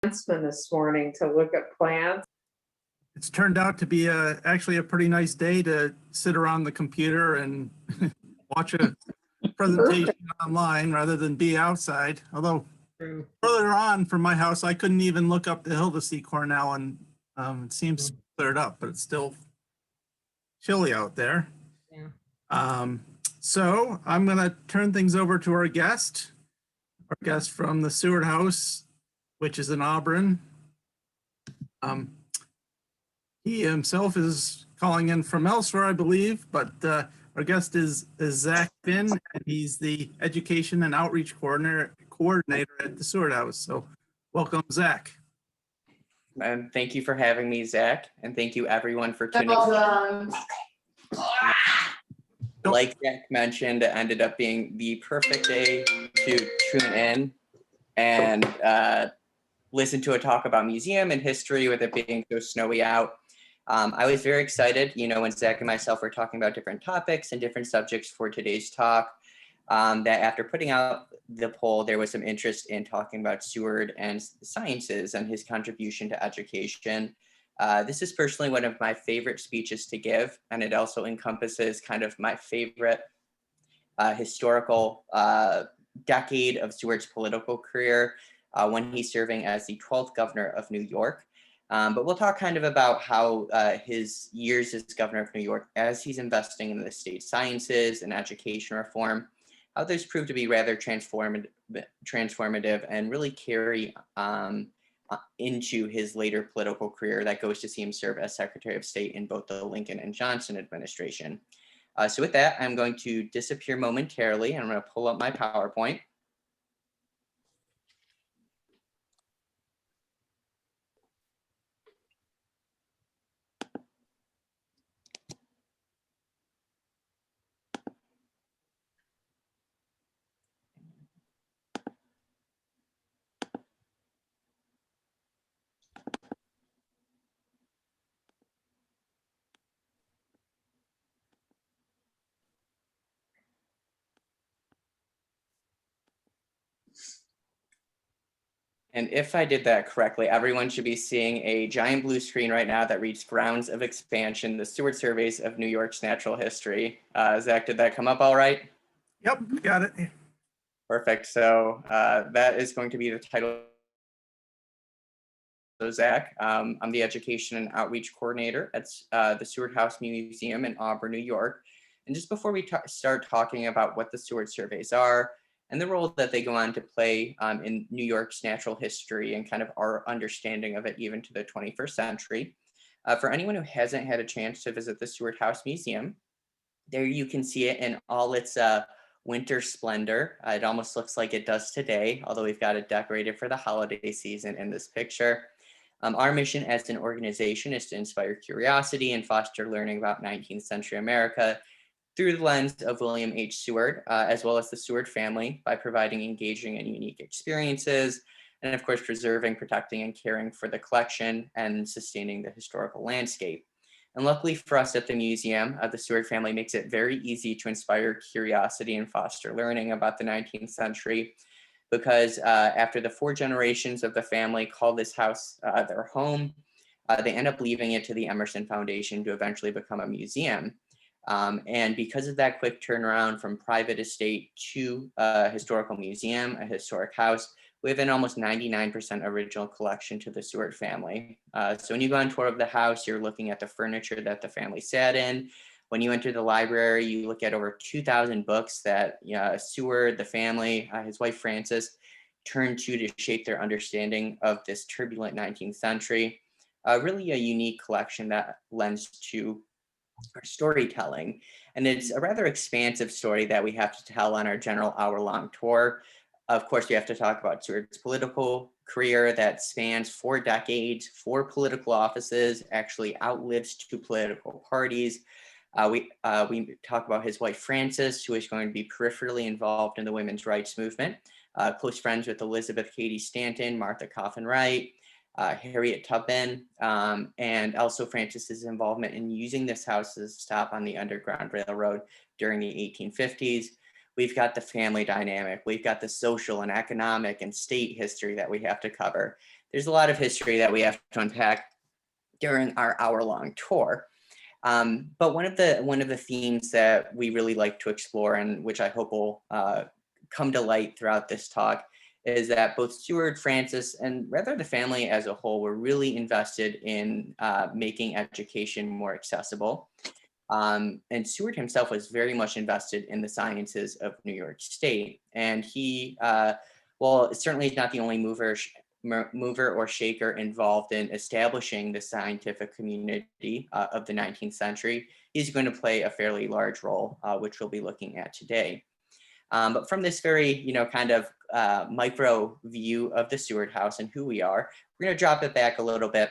Huntsman this morning to look at plants. It's turned out to be actually a pretty nice day to sit around the computer and watch a presentation online rather than be outside. Although further on from my house, I couldn't even look up the hill to see Cornell, and it seems cleared up, but it's still chilly out there. Yeah. So I'm going to turn things over to our guest from the Seward House, which is in Auburn. He himself is calling in from elsewhere, I believe, but our guest is Zach Finn, and he's the Education and Outreach Coordinator at the Seward House. So welcome, Zach. And thank you for having me, Zach, and thank you everyone for tuning in. Like Zach mentioned, it ended up being the perfect day to tune in and listen to a talk about museum and history with it being so snowy out. I was very excited, when Zach and myself were talking about different topics and different subjects for today's talk, that after putting out the poll, there was some interest in talking about Seward and sciences and his contribution to education. This is personally one of my favorite speeches to give, and it also encompasses kind of my favorite historical decade of Seward's political career when he's serving as the 12th governor of New York. But we'll talk kind of about how his years as governor of New York, as he's investing in the state sciences and education reform, how those proved to be rather transformative and really carry into his later political career that goes to see him serve as Secretary of State in both the Lincoln and Johnson administration. So with that, I'm going to disappear momentarily, and I'm going to pull up my PowerPoint. And if I did that correctly, everyone should be seeing a giant blue screen right now that reads Grounds of Expansion, the Seward Surveys of New York's Natural History. Zach, did that come up all right? Yep, got it. Perfect. So that is going to be the title. So Zach, I'm the Education and Outreach Coordinator at the Seward House Museum in Auburn, New York. And just before we start talking about what the Seward Surveys are, and the role that they go on to play in New York's natural history and kind of our understanding of it even to the 21st century. For anyone who hasn't had a chance to visit the Seward House Museum, there you can see it in all its winter splendor. It almost looks like it does today, although we've got it decorated for the holiday season in this picture. Our mission as an organization is to inspire curiosity and foster learning about 19th century America through the lens of William H. Seward, as well as the Seward family, by providing engaging and unique experiences, and of course, preserving, protecting, and caring for the collection and sustaining the historical landscape. And luckily for us at the museum, the Seward family makes it very easy to inspire curiosity and foster learning about the 19th century, because after the 4 generations of the family call this house their home, they end up leaving it to the Emerson Foundation to eventually become a museum. And because of that quick turnaround from private estate to a historical museum, a historic house, we have an almost 99% original collection to the Seward family. So when you go on tour of the house, you're looking at the furniture that the family sat in. When you enter the library, you look at over 2,000 books that Seward, the family, his wife Frances, turned to shape their understanding of this turbulent 19th century. Really a unique collection that lends to our storytelling. And it's a rather expansive story that we have to tell on our general hour-long tour. Of course, we have to talk about Seward's political career that spans 4 decades, 4 political offices, actually outlives 2 political parties. We talk about his wife, Frances, who is going to be peripherally involved in the women's rights movement, close friends with Elizabeth Cady Stanton, Martha Coffin Wright, Harriet Tubman, and also Frances's involvement in using this house as a stop on the Underground Railroad during the 1850s. We've got the family dynamic. We've got the social and economic and state history that we have to cover. there's a lot of history that we have to unpack during our hour-long tour. But one of the themes that we really like to explore, and which I hope will come to light throughout this talk, is that both Seward, Francis, and rather the family as a whole were really invested in making education more accessible. And Seward himself was very much invested in the sciences of New York State. And he, well, certainly is not the only mover or shaker involved in establishing the scientific community of the 19th century. He's going to play a fairly large role, which we'll be looking at today. But from this very, kind of micro view of the Seward House and who we are, we're going to drop it back a little bit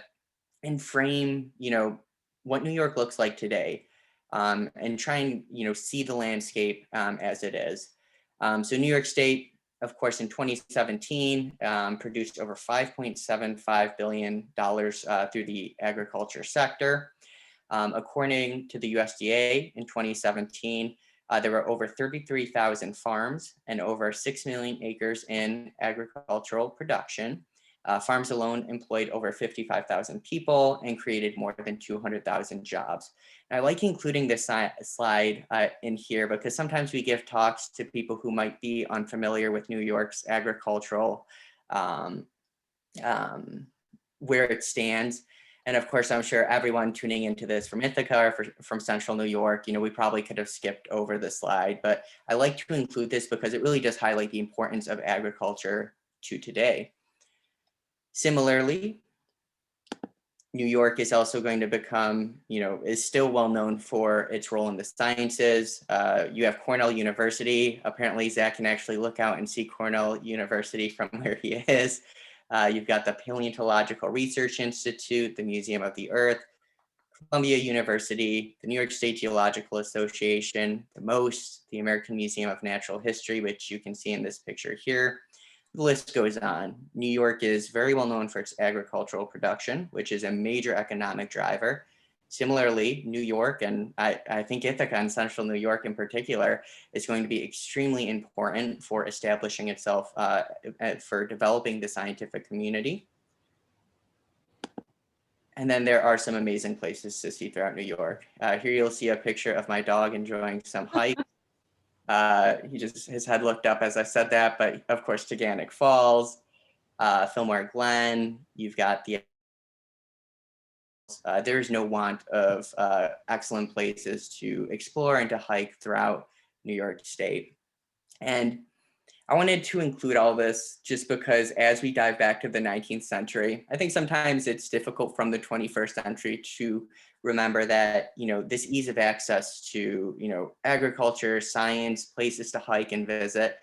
and frame, what New York looks like today, and try and, see the landscape as it is. So New York State, of course, in 2017, produced over $5.75 billion through the agriculture sector. According to the USDA in 2017, there were over 33,000 farms and over 6 million acres in agricultural production. Farms alone employed over 55,000 people and created more than 200,000 jobs. And I like including this slide in here because sometimes we give talks to people who might be unfamiliar with New York's agricultural, where it stands. And of course, I'm sure everyone tuning into this from Ithaca or from Central New York, we probably could have skipped over the slide, but I like to include this because it really does highlight the importance of agriculture to today. Similarly, New York is also going to become, is still well known for its role in the sciences. You have Cornell University. Apparently, Zach can actually look out and see Cornell University from where he is. You've got the Paleontological Research Institute, the Museum of the Earth, Columbia University, the New York State Geological Association, the MOST, the American Museum of Natural History, which you can see in this picture here. The list goes on. New York is very well known for its agricultural production, which is a major economic driver. Similarly, New York, and I think Ithaca and Central New York in particular, is going to be extremely important for establishing itself, for developing the scientific community. And then there are some amazing places to see throughout New York. Here you'll see a picture of my dog enjoying some hike. His head looked up as I said that, but of course, Taganic Falls, Fillmore Glen, you've got the, there's no want of excellent places to explore and to hike throughout New York State. And I wanted to include all this just because as we dive back to the 19th century, I think sometimes it's difficult from the 21st century to remember that, this ease of access to, agriculture, science, places to hike and visit,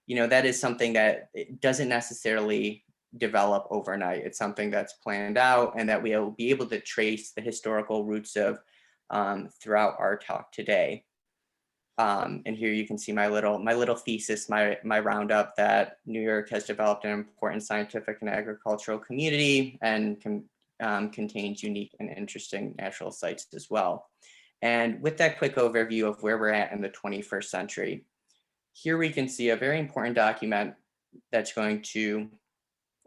that is something that it doesn't necessarily develop overnight. It's something that's planned out and that we'll be able to trace the historical roots of throughout our talk today. And here you can see my little thesis, my roundup that New York has developed an important scientific and agricultural community and contains unique and interesting natural sites as well. And with that quick overview of where we're at in the 21st century, here we can see a very important document that's going to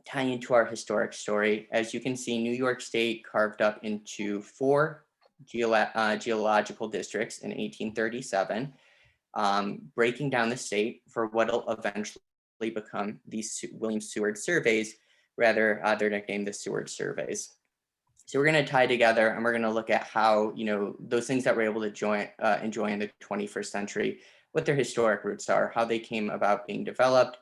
tie into our historic story. As you can see, New York State carved up into 4 geological districts in 1837, breaking down the state for what will eventually become these William Seward surveys, rather they're nicknamed the Seward surveys. So we're going to tie together and we're going to look at how, those things that we're able to enjoy in the 21st century, what their historic roots are, how they came about being developed.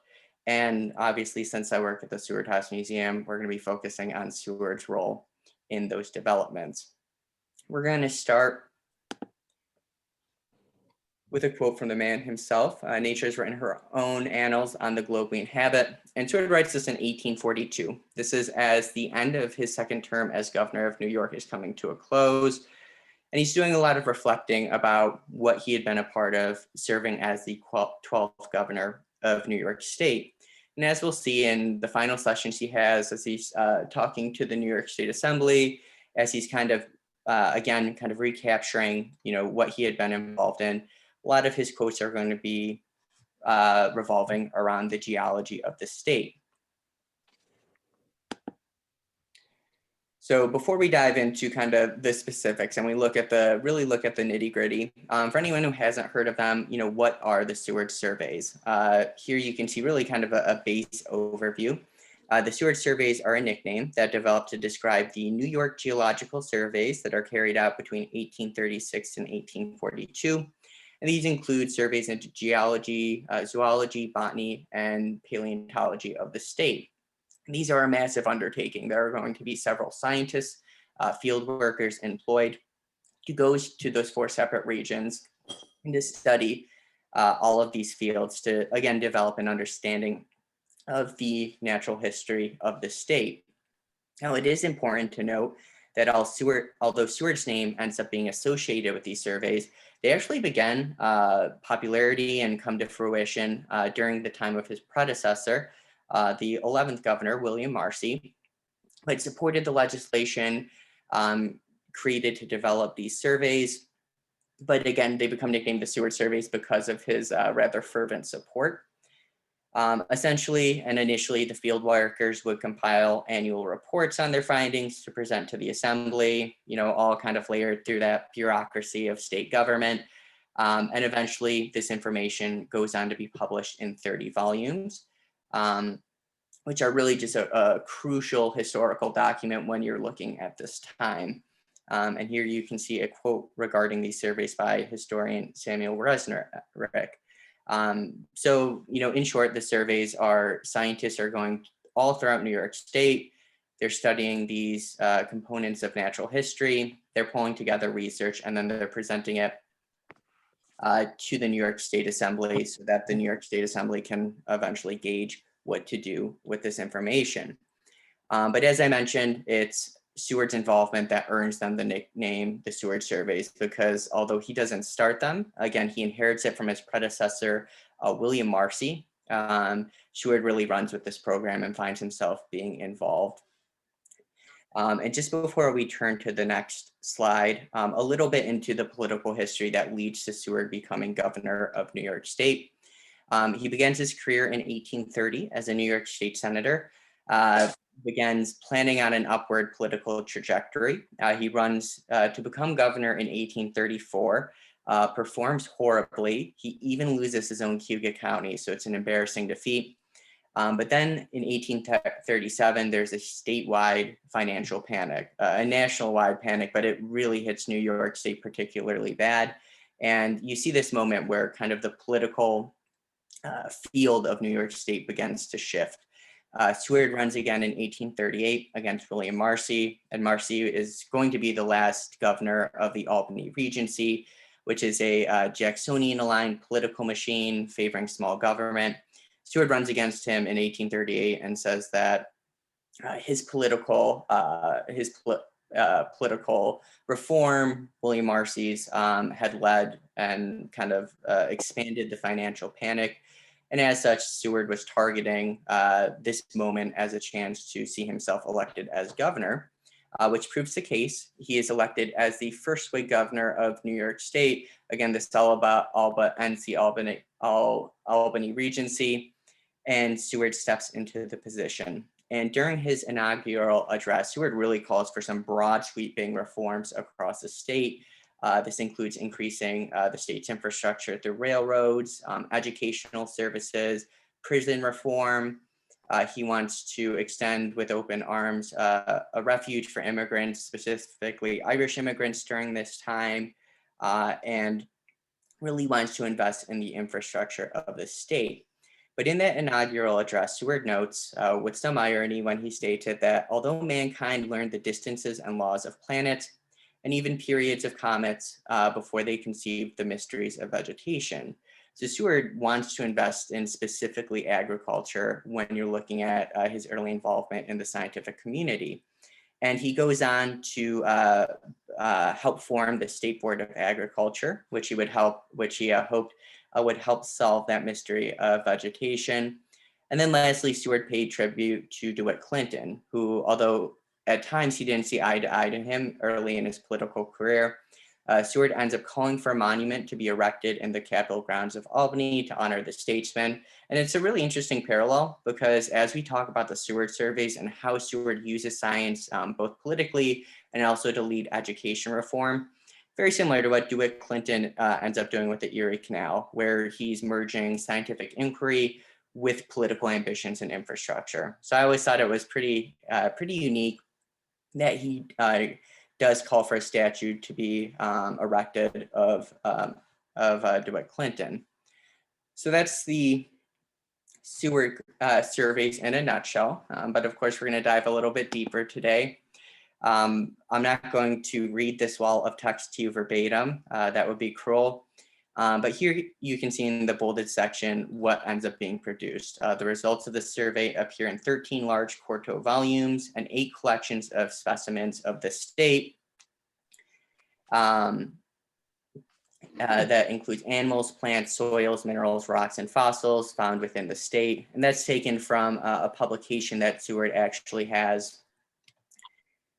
And obviously, since I work at the Seward House Museum, we're going to be focusing on Seward's role in those developments. We're going to start with a quote from the man himself. Nature has written her own annals on the globe we inhabit. And Seward writes this in 1842. This is as the end of his second term as governor of New York is coming to a close. And he's doing a lot of reflecting about what he had been a part of serving as the 12th governor of New York State. And as we'll see in the final sessions he has, as he's talking to the New York State Assembly, as he's kind of, again, kind of recapturing, what he had been involved in, a lot of his quotes are going to be revolving around the geology of the state. So before we dive into kind of the specifics and we really look at the nitty gritty, for anyone who hasn't heard of them, what are the Seward surveys? Here you can see really kind of a base overview. The Seward surveys are a nickname that developed to describe the New York geological surveys that are carried out between 1836 and 1842. And these include surveys into geology, zoology, botany, and paleontology of the state. These are a massive undertaking. There are going to be several scientists, field workers employed to go to those 4 separate regions and to study all of these fields to, again, develop an understanding of the natural history of the state. Now, it is important to note that although Seward's name ends up being associated with these surveys, they actually began popularity and come to fruition during the time of his predecessor, the 11th governor, William Marcy, but supported the legislation created to develop these surveys. But again, they become nicknamed the Seward surveys because of his rather fervent support. Essentially and initially, the field workers would compile annual reports on their findings to present to the assembly, all kind of layered through that bureaucracy of state government. And eventually, this information goes on to be published in 30 volumes. Which are really just a crucial historical document when you're looking at this time. And here you can see a quote regarding these surveys by historian Samuel Resnick. So, in short, the surveys scientists are going all throughout New York State. They're studying these components of natural history. They're pulling together research, and then they're presenting it to the New York State Assembly so that the New York State Assembly can eventually gauge what to do with this information. But as I mentioned, it's Seward's involvement that earns them the nickname, the Seward surveys, because although he doesn't start them, again, he inherits it from his predecessor, William Marcy. Seward really runs with this program and finds himself being involved. And just before we turn to the next slide, a little bit into the political history that leads to Seward becoming governor of New York State. He begins his career in 1830 as a New York State senator, begins planning on an upward political trajectory. He runs to become governor in 1834, performs horribly. He even loses his own Cuyahoga County, so it's an embarrassing defeat. But then in 1837, there's a statewide financial panic, a national-wide panic, but it really hits New York State particularly bad. And you see this moment where kind of the political field of New York State begins to shift. Seward runs again in 1838 against William Marcy, and Marcy is going to be the last governor of the Albany Regency, which is a Jacksonian-aligned political machine favoring small government. Seward runs against him in 1838 and says that his political reform, William Marcy's, had led and kind of expanded the financial panic. And as such, Seward was targeting this moment as a chance to see himself elected as governor, which proves the case. He is elected as the first Whig governor of New York State. Again, this is all but ends the Albany Regency, and Seward steps into the position. And during his inaugural address, Seward really calls for some broad sweeping reforms across the state. This includes increasing the state's infrastructure through railroads, educational services, prison reform. He wants to extend with open arms a refuge for immigrants, specifically Irish immigrants during this time, and really wants to invest in the infrastructure of the state. But in that inaugural address, Seward notes with some irony when he stated that although mankind learned the distances and laws of planets, and even periods of comets before they conceived the mysteries of vegetation. So Seward wants to invest in specifically agriculture when you're looking at his early involvement in the scientific community. And he goes on to help form the State Board of Agriculture, which he hoped would help solve that mystery of vegetation. And then lastly, Seward paid tribute to DeWitt Clinton, who, although at times he didn't see eye to eye to him early in his political career, Seward ends up calling for a monument to be erected in the Capitol grounds of Albany to honor the statesman. And it's a really interesting parallel because as we talk about the Seward surveys and how Seward uses science both politically and also to lead education reform, very similar to what DeWitt Clinton ends up doing with the Erie Canal, where he's merging scientific inquiry with political ambitions and infrastructure. So I always thought it was pretty unique that he does call for a statue to be erected of DeWitt Clinton. So that's the Seward surveys in a nutshell. But of course, we're going to dive a little bit deeper today. I'm not going to read this wall of text to you verbatim. That would be cruel. But here you can see in the bolded section what ends up being produced. The results of the survey appear in 13 large quarto volumes and 8 collections of specimens of the state. That includes animals, plants, soils, minerals, rocks, and fossils found within the state. And that's taken from a publication that Seward actually has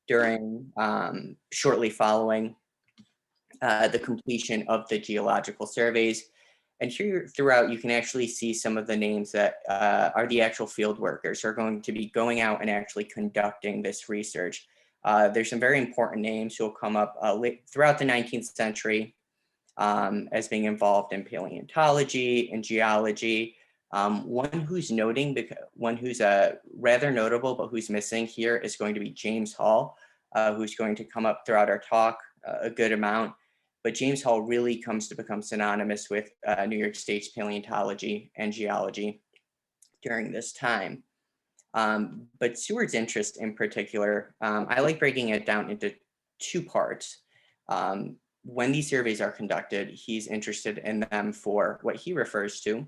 during shortly following the completion of the geological surveys. And here throughout, you can actually see some of the names that are the actual field workers who are going to be going out and actually conducting this research. There's some very important names who will come up throughout the 19th century as being involved in paleontology and geology. One who's rather notable, but who's missing here is going to be James Hall, who's going to come up throughout our talk a good amount. But James Hall really comes to become synonymous with New York State's paleontology and geology during this time. But Seward's interest in particular, I like breaking it down into 2 parts. When these surveys are conducted, he's interested in them for what he refers to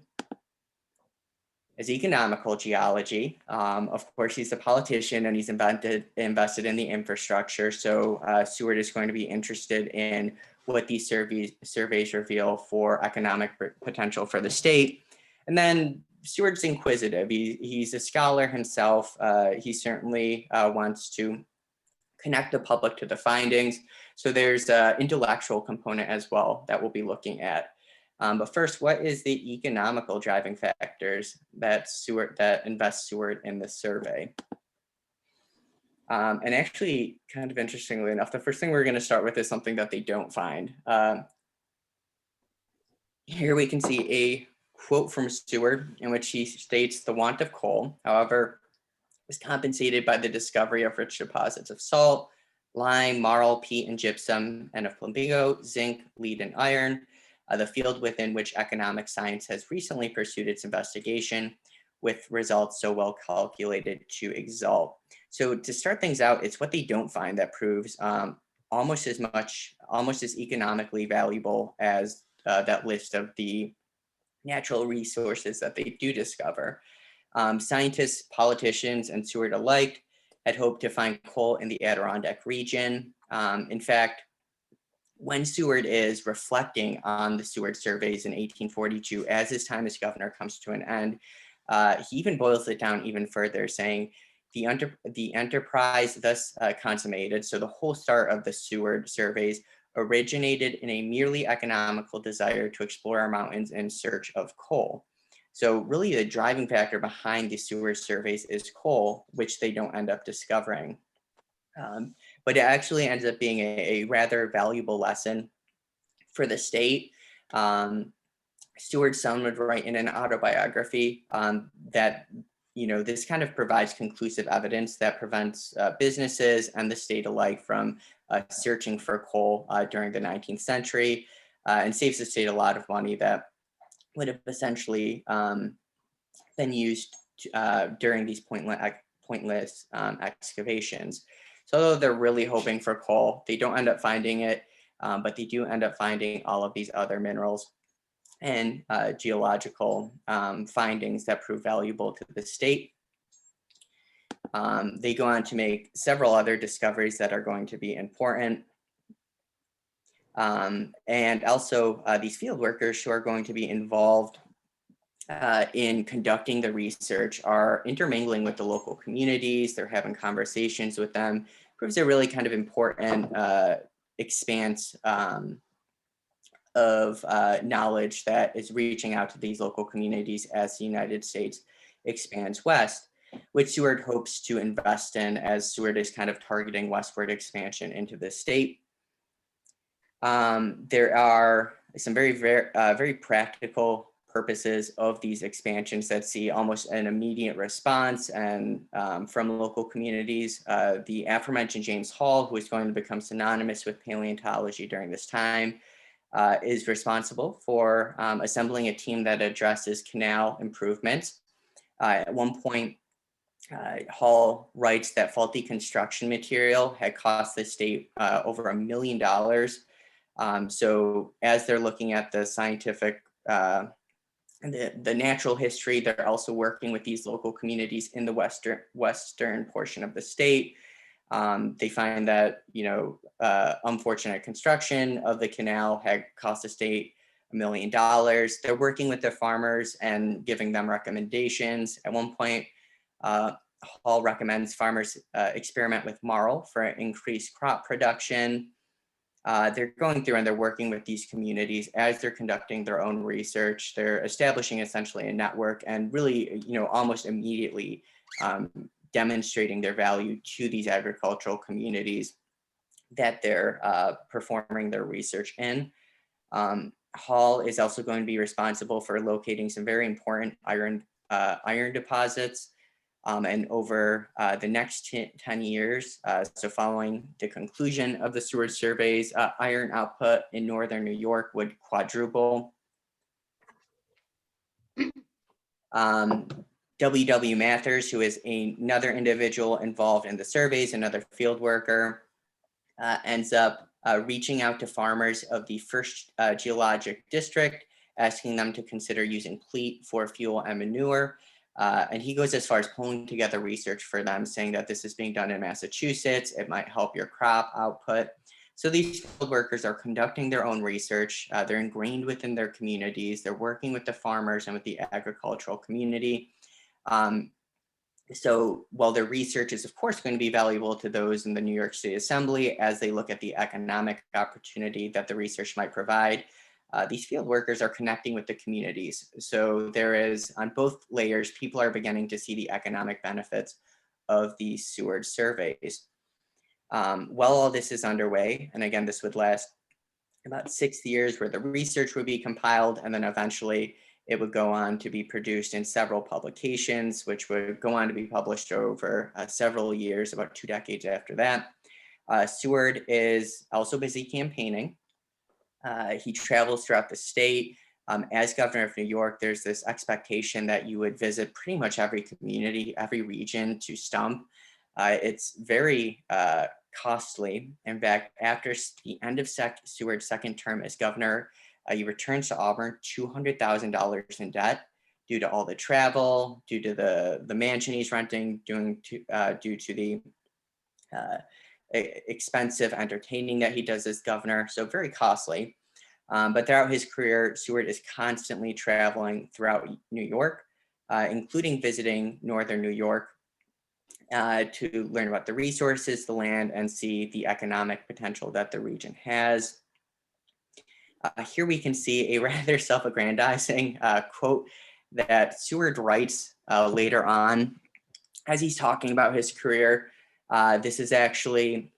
as economical geology. Of course, he's a politician and he's invested in the infrastructure. So Seward is going to be interested in what these surveys reveal for economic potential for the state. And then Seward's inquisitive. He's a scholar himself. He certainly wants to connect the public to the findings. So there's an intellectual component as well that we'll be looking at. But first, what is the economical driving factors that invest Seward in this survey? And actually, kind of interestingly enough, the first thing we're going to start with is something that they don't find. Here we can see a quote from Seward in which he states the want of coal, however, is compensated by the discovery of rich deposits of salt, lime, marl, peat, and gypsum, and of plumbago, zinc, lead, and iron, the field within which economic science has recently pursued its investigation with results so well calculated to exalt. So to start things out, it's what they don't find that proves almost as economically valuable as that list of the natural resources that they do discover. Scientists, politicians, and Seward alike had hoped to find coal in the Adirondack region. In fact, when Seward is reflecting on the Seward surveys in 1842, as his time as governor comes to an end, he even boils it down even further, saying the enterprise thus consummated, so the whole start of the Seward surveys originated in a merely economical desire to explore our mountains in search of coal. So really the driving factor behind the Seward surveys is coal, which they don't end up discovering. But it actually ends up being a rather valuable lesson for the state. Seward's son would write in an autobiography that this kind of provides conclusive evidence that prevents businesses and the state alike from searching for coal during the 19th century and saves the state a lot of money that would have essentially been used during these pointless excavations. So although they're really hoping for coal, they don't end up finding it, but they do end up finding all of these other minerals and geological findings that prove valuable to the state. They go on to make several other discoveries that are going to be important. And also these field workers who are going to be involved in conducting the research are intermingling with the local communities. They're having conversations with them. Proves they're really kind of important expanse of knowledge that is reaching out to these local communities as the United States expands west, which Seward hopes to invest in as Seward is kind of targeting westward expansion into the state. There are some very practical purposes of these expansions that see almost an immediate response and from local communities. The aforementioned James Hall, who is going to become synonymous with paleontology during this time, is responsible for assembling a team that addresses canal improvements. At one point, Hall writes that faulty construction material had cost the state over $1 million. So as they're looking at the scientific, the natural history, they're also working with these local communities in the western portion of the state. They find that, unfortunate construction of the canal had cost the state $1 million. They're working with the farmers and giving them recommendations. At one point, Hall recommends farmers experiment with marl for increased crop production. They're going through and they're working with these communities as they're conducting their own research. They're establishing essentially a network and really, almost immediately demonstrating their value to these agricultural communities that they're performing their research in. Hall is also going to be responsible for locating some very important iron deposits. And over the next 10 years, so following the conclusion of the Seward surveys, iron output in northern New York would quadruple. W.W. Mathers, who is another individual involved in the surveys, another field worker, ends up reaching out to farmers of the first geologic district, asking them to consider using peat for fuel and manure. And he goes as far as pulling together research for them, saying that this is being done in Massachusetts. It might help your crop output. So these field workers are conducting their own research. They're ingrained within their communities. They're working with the farmers and with the agricultural community. So while their research is, of course, going to be valuable to those in the New York State Assembly as they look at the economic opportunity that the research might provide, these field workers are connecting with the communities. So there is, on both layers, people are beginning to see the economic benefits of these Seward surveys. While all this is underway, and again, this would last about 6 years where the research would be compiled, and then eventually it would go on to be produced in several publications, which would go on to be published over several years, about 2 decades after that. Seward is also busy campaigning. He travels throughout the state. As governor of New York, there's this expectation that you would visit pretty much every community, every region to stump. It's very costly. In fact, after the end of Seward's second term as governor, he returns to Auburn $200,000 in debt due to all the travel, due to the mansion he's renting, due to the expensive entertaining that he does as governor. So very costly. But throughout his career, Seward is constantly traveling throughout New York, including visiting northern New York to learn about the resources, the land, and see the economic potential that the region has. Here we can see a rather self-aggrandizing quote that Seward writes later on as he's talking about his career. This is actually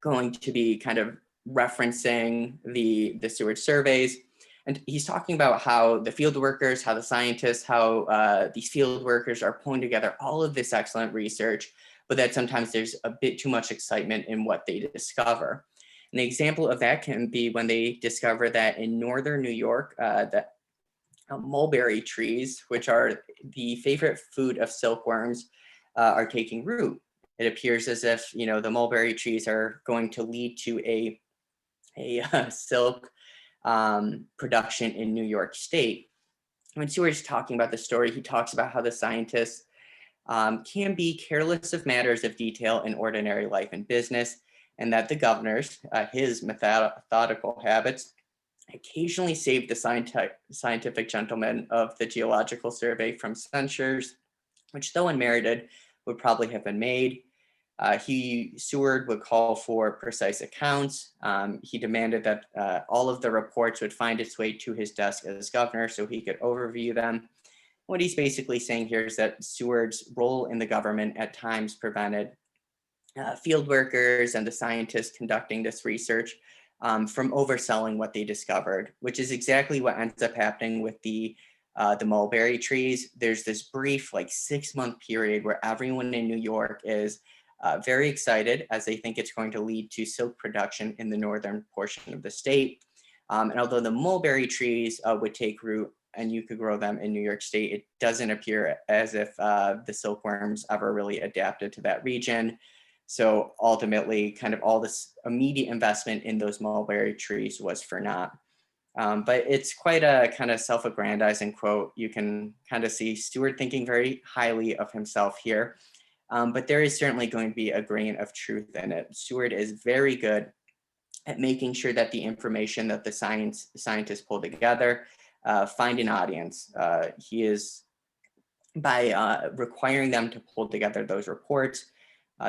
going to be kind of referencing the Seward surveys. And he's talking about how the field workers, how the scientists, how these field workers are pulling together all of this excellent research, but that sometimes there's a bit too much excitement in what they discover. An example of that can be when they discover that in northern New York, that mulberry trees, which are the favorite food of silkworms, are taking root. It appears as if, the mulberry trees are going to lead to a silk production in New York State. When Seward's talking about the story, he talks about how the scientists can be careless of matters of detail in ordinary life and business, and that the governors, his methodical habits, occasionally saved the scientific gentlemen of the Geological Survey from censures, which though unmerited, would probably have been made. Seward would call for precise accounts. He demanded that all of the reports would find its way to his desk as governor so he could overview them. What he's basically saying here is that Seward's role in the government at times prevented field workers and the scientists conducting this research from overselling what they discovered, which is exactly what ends up happening with the mulberry trees. There's this brief, like 6-month period where everyone in New York is very excited as they think it's going to lead to silk production in the northern portion of the state. And although the mulberry trees would take root and you could grow them in New York State, it doesn't appear as if the silkworms ever really adapted to that region. So ultimately, kind of all this immediate investment in those mulberry trees was for naught. But it's quite a kind of self-aggrandizing quote. You can kind of see Seward thinking very highly of himself here. But there is certainly going to be a grain of truth in it. Seward is very good at making sure that the information that the scientists pull together find an audience. He is, by requiring them to pull together those reports,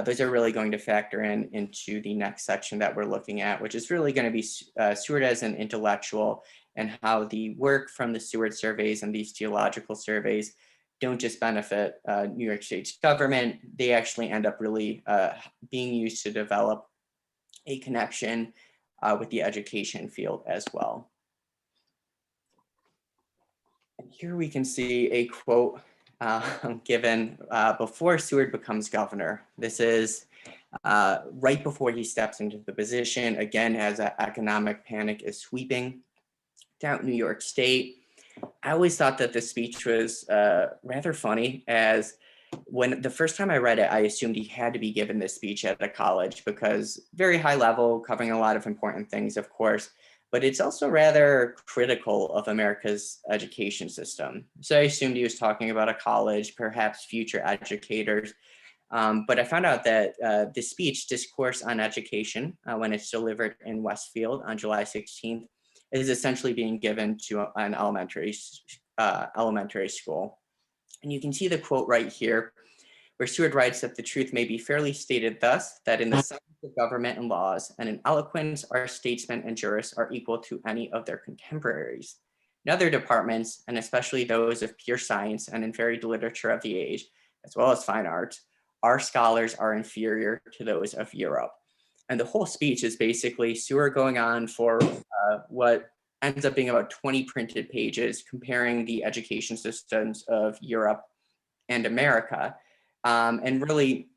those are really going to factor into the next section that we're looking at, which is really going to be Seward as an intellectual and how the work from the Seward surveys and these geological surveys don't just benefit New York State's government, they actually end up really being used to develop a connection with the education field as well. And here we can see a quote given before Seward becomes governor. This is right before he steps into the position, again, as an economic panic is sweeping down New York State. I always thought that this speech was rather funny, as when the first time I read it, I assumed he had to be given this speech at a college because very high level, covering a lot of important things, of course, but it's also rather critical of America's education system. So I assumed he was talking about a college, perhaps future educators. But I found out that the speech, Discourse on Education, when it's delivered in Westfield on July 16th, is essentially being given to an elementary school. And you can see the quote right here, where Seward writes that the truth may be fairly stated thus, that in the science of government and laws, and in eloquence, our statesmen and jurists are equal to any of their contemporaries. In other departments, and especially those of pure science and in varied literature of the age, as well as fine arts, our scholars are inferior to those of Europe. And the whole speech is basically Seward going on for what ends up being about 20 printed pages comparing the education systems of Europe and America. And really,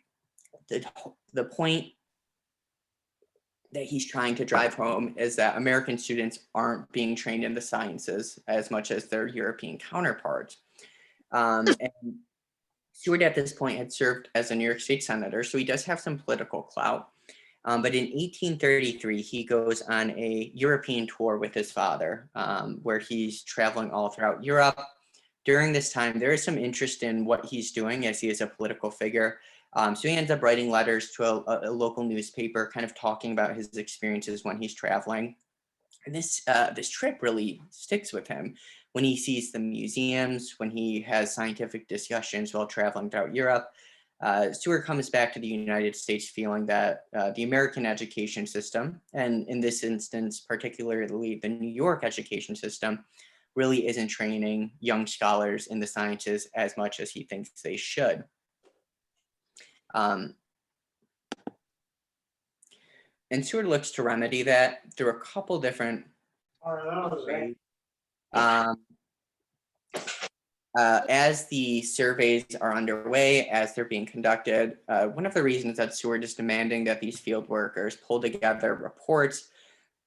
the point that he's trying to drive home is that American students aren't being trained in the sciences as much as their European counterparts. And Seward at this point had served as a New York State senator, so he does have some political clout. But in 1833, he goes on a European tour with his father, where he's traveling all throughout Europe. During this time, there is some interest in what he's doing as he is a political figure. So he ends up writing letters to a local newspaper, kind of talking about his experiences when he's traveling. And this trip really sticks with him when he sees the museums, when he has scientific discussions while traveling throughout Europe. Seward comes back to the United States feeling that the American education system, and in this instance, particularly the New York education system, really isn't training young scholars in the sciences as much as he thinks they should. And Seward looks to remedy that through a couple different ways. As the surveys are underway, as they're being conducted, one of the reasons that Seward is demanding that these field workers pull together reports,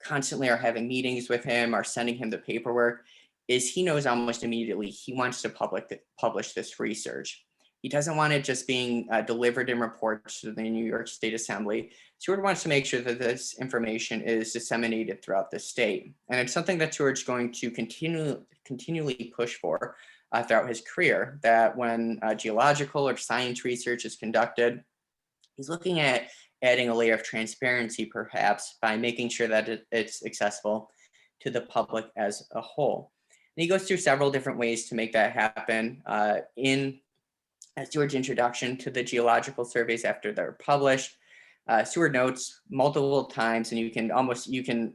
constantly are having meetings with him, are sending him the paperwork, is he knows almost immediately he wants to publish this research. He doesn't want it just being delivered in reports to the New York State Assembly. Seward wants to make sure that this information is disseminated throughout the state. And it's something that Seward's going to continually push for throughout his career, that when geological or science research is conducted, he's looking at adding a layer of transparency, perhaps, by making sure that it's accessible to the public as a whole. And he goes through several different ways to make that happen. In Seward's introduction to the geological surveys after they're published. Seward notes multiple times, and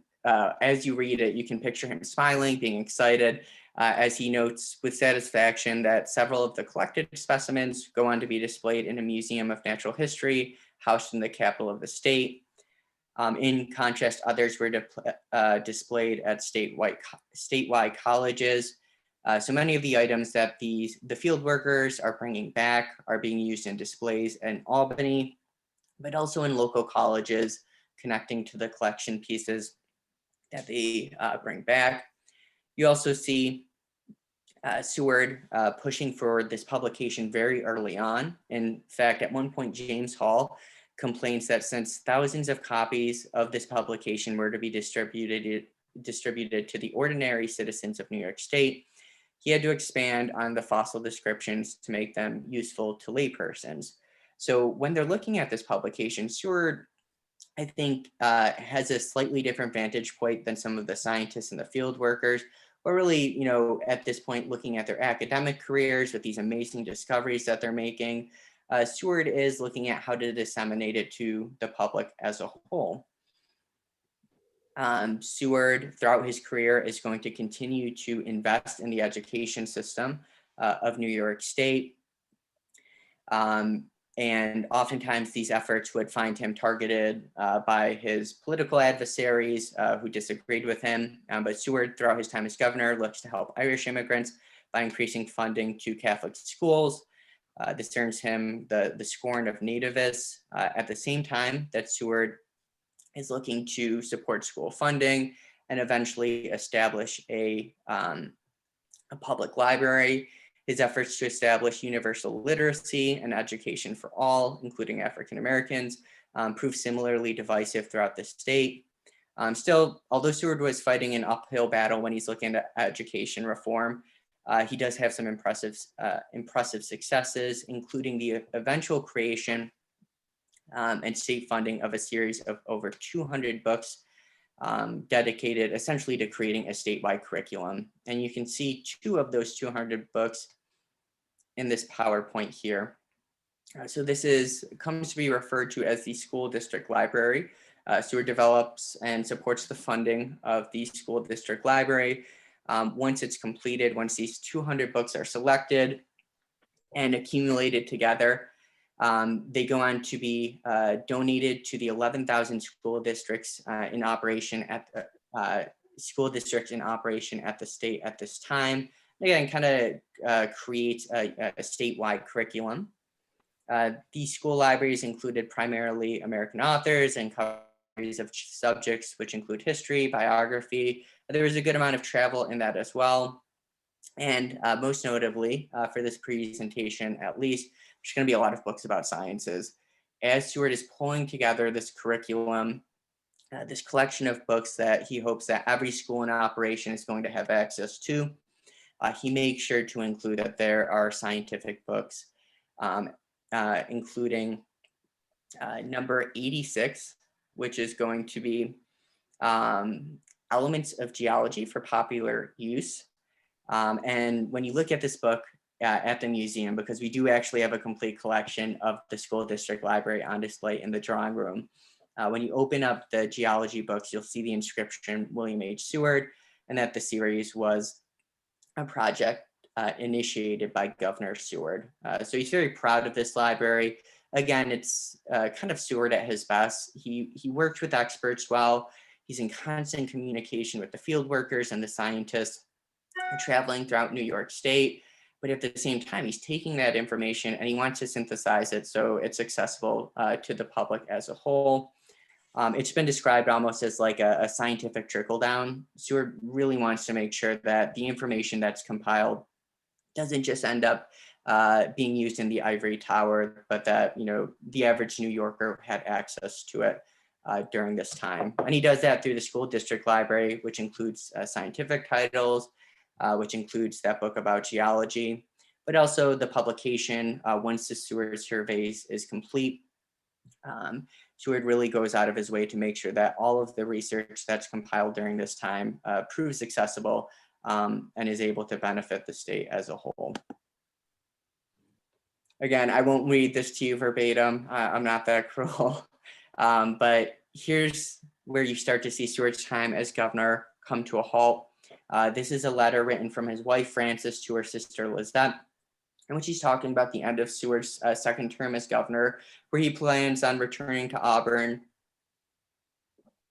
as you read it, you can picture him smiling, being excited, as he notes with satisfaction that several of the collected specimens go on to be displayed in a museum of natural history housed in the capital of the state. In contrast, others were displayed at statewide colleges. So many of the items that the field workers are bringing back are being used in displays in Albany, but also in local colleges, connecting to the collection pieces that they bring back. You also see Seward pushing for this publication very early on. In fact, at one point, James Hall complains that since thousands of copies of this publication were to be distributed to the ordinary citizens of New York State, he had to expand on the fossil descriptions to make them useful to laypersons. So when they're looking at this publication, Seward, I think, has a slightly different vantage point than some of the scientists and the field workers, or really, at this point, looking at their academic careers with these amazing discoveries that they're making. Seward is looking at how to disseminate it to the public as a whole. Seward, throughout his career, is going to continue to invest in the education system of New York State. And oftentimes these efforts would find him targeted by his political adversaries who disagreed with him. But Seward, throughout his time as governor, looks to help Irish immigrants by increasing funding to Catholic schools. This earns him the scorn of nativists. At the same time that Seward is looking to support school funding and eventually establish a public library. His efforts to establish universal literacy and education for all, including African Americans, proved similarly divisive throughout the state. Still, although Seward was fighting an uphill battle when he's looking at education reform, he does have some impressive successes, including the eventual creation and state funding of a series of over 200 books dedicated essentially to creating a statewide curriculum. And you can see 2 of those 200 books in this PowerPoint here. So this comes to be referred to as the school district library. Seward develops and supports the funding of the school district library. Once it's completed, once these 200 books are selected and accumulated together, they go on to be donated to the 11,000 school districts in operation at the state at this time. Again, kind of creates a statewide curriculum. These school libraries included primarily American authors and copies of subjects which include history, biography. There was a good amount of travel in that as well. And most notably, for this presentation at least, there's going to be a lot of books about sciences. As Seward is pulling together this curriculum, this collection of books that he hopes that every school in operation is going to have access to, he makes sure to include that there are scientific books, including number 86, which is going to be Elements of Geology for Popular Use. And when you look at this book at the museum, because we do actually have a complete collection of the school district library on display in the drawing room, when you open up the geology books, you'll see the inscription William H. Seward, and that the series was a project initiated by Governor Seward. So he's very proud of this library. Again, it's kind of Seward at his best. He worked with experts well. He's in constant communication with the field workers and the scientists traveling throughout New York State. But at the same time, he's taking that information and he wants to synthesize it so it's accessible to the public as a whole. It's been described almost as like a scientific trickle down. Seward really wants to make sure that the information that's compiled doesn't just end up being used in the ivory tower, but that the average New Yorker had access to it during this time. And he does that through the school district library, which includes scientific titles, which includes that book about geology, but also the publication once the Seward surveys is complete. Seward really goes out of his way to make sure that all of the research that's compiled during this time proves accessible and is able to benefit the state as a whole. Again, I won't read this to you verbatim. I'm not that cruel. But here's where you start to see Seward's time as governor come to a halt. This is a letter written from his wife, Frances, to her sister, Lizette, in which he's talking about the end of Seward's second term as governor, where he plans on returning to Auburn,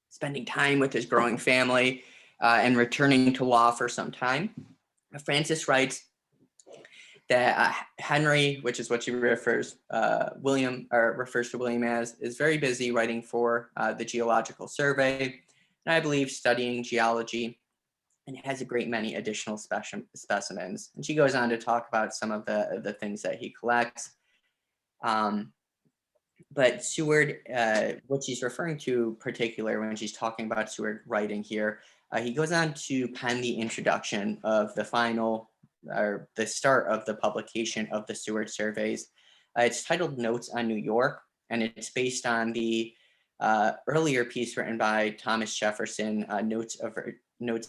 spending time with his growing family, and returning to law for some time. Frances writes that Henry, which is what she refers refers to William as, is very busy writing for the Geological Survey, and I believe studying geology, and has a great many additional specimens. And she goes on to talk about some of the things that he collects. But Seward, what she's referring to particular when she's talking about Seward writing here, he goes on to pen the introduction of the final, or the start of the publication of the Seward surveys. It's titled Notes on New York, and it's based on the earlier piece written by Thomas Jefferson, Notes